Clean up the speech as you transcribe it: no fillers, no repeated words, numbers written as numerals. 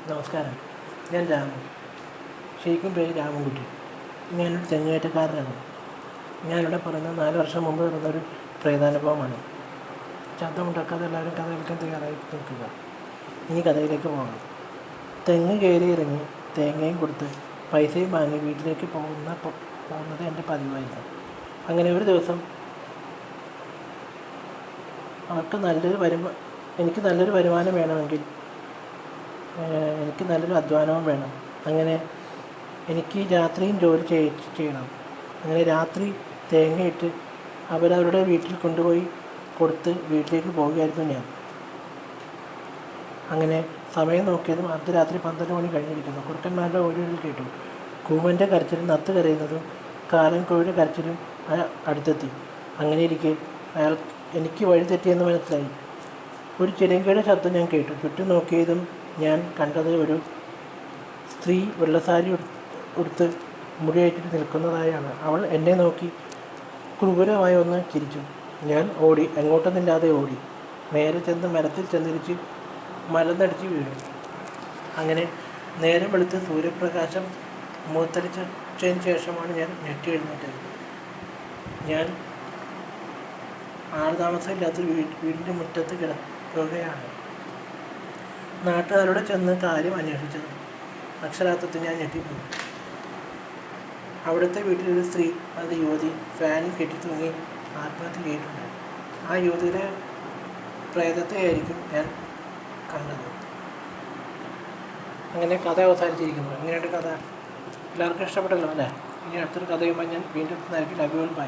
നമസ്കാരം. ഞാൻ രാമു. ശരിക്കും പേര് രാമൻകുട്ടി. ഞാനൊരു തെങ്ങേറ്റക്കാരനാണ്. ഞാനിവിടെ പറയുന്നത് 4 വർഷം മുമ്പ് നടന്നൊരു പ്രേതാനുഭവമാണ്. ശബ്ദമുണ്ടാക്കാതെ എല്ലാവരും കഥ കേൾക്കാൻ തയ്യാറായി നിൽക്കുക. ഇനി കഥയിലേക്ക് പോകണം. തെങ്ങ് കയറി ഇറങ്ങി തേങ്ങയും കൊടുത്ത് പൈസയും വാങ്ങി വീട്ടിലേക്ക് പോകുന്നത് എൻ്റെ പതിവായിരുന്നു. അങ്ങനെ ഒരു ദിവസം എനിക്ക് നല്ലൊരു വരുമാനം വേണമെങ്കിൽ എനിക്ക് നല്ലൊരു അധ്വാനവും വേണം. അങ്ങനെ എനിക്ക് രാത്രിയും ജോലി ചെയ്യണം. അങ്ങനെ രാത്രി തേങ്ങയിട്ട് അവരവരുടെ വീട്ടിൽ കൊണ്ടുപോയി കൊടുത്ത് വീട്ടിലേക്ക് പോവുകയായിരുന്നു ഞാൻ. അങ്ങനെ സമയം നോക്കിയതും അർദ്ധരാത്രി 12 മണി കഴിഞ്ഞിരിക്കുന്നു. കുറുക്കന്മാരുടെ ഓടികളിൽ കേട്ടു. കൂമൻ്റെ കരച്ചിലും നത്ത് കരയുന്നതും കാലൻ കോഴിയുടെ കരച്ചിലും അടുത്തെത്തി. അങ്ങനെയിരിക്കെ എനിക്ക് വഴി തെറ്റിയെന്ന് മനസ്സിലായി. ഒരു ചിരങ്കയുടെ ശബ്ദം ഞാൻ കേട്ടു. ചുറ്റും നോക്കിയതും ഞാൻ കണ്ടത് ഒരു സ്ത്രീ വെള്ളസാരി ഉടുത്ത് മുടിയേറ്റിട്ട് നിൽക്കുന്നതായാണ്. അവൾ എന്നെ നോക്കി ക്രൂരമായി ഒന്ന് ചിരിച്ചു. ഞാൻ ഓടി, എങ്ങോട്ടൊന്നില്ലാതെ ഓടി. നേരെ ചെന്ന് മരത്തിൽ ചെന്നിരിച്ച് മലന്നടിച്ച് വീണു. അങ്ങനെ നേരം വെളുത്ത് സൂര്യപ്രകാശം മുഖത്തടിച്ചതിന് ശേഷമാണ് ഞാൻ ഞെട്ടി എഴുന്നേറ്റത്. ഞാൻ ആൾതാമസമില്ലാത്തൊരു വീടിൻ്റെ മുറ്റത്ത് കിടക്കുകയാണ്. നാട്ടുകാരോട് ചെന്ന് കാര്യം അന്വേഷിച്ചത് അക്ഷരാർത്ഥത്തിൽ ഞാൻ ഞെട്ടിപ്പോയി. അവിടുത്തെ വീട്ടിലൊരു സ്ത്രീ, അത് യുവതി, ഫാനിൽ കെട്ടിത്തൂങ്ങി ആത്മഹത്യ ചെയ്തിട്ടുണ്ട്. ആ യുവതിയുടെ പ്രേതത്തെയായിരിക്കും ഞാൻ കണ്ടത്. അങ്ങനെ കഥ അവസാനിച്ചിരിക്കുന്നു. എങ്ങനെയുണ്ട് കഥ? എല്ലാവർക്കും ഇഷ്ടപ്പെട്ടല്ലോ അല്ലേ? ഇനി അടുത്തൊരു കഥയുമായി ഞാൻ വീണ്ടും ലവ് യു ഓൾ. ബൈ.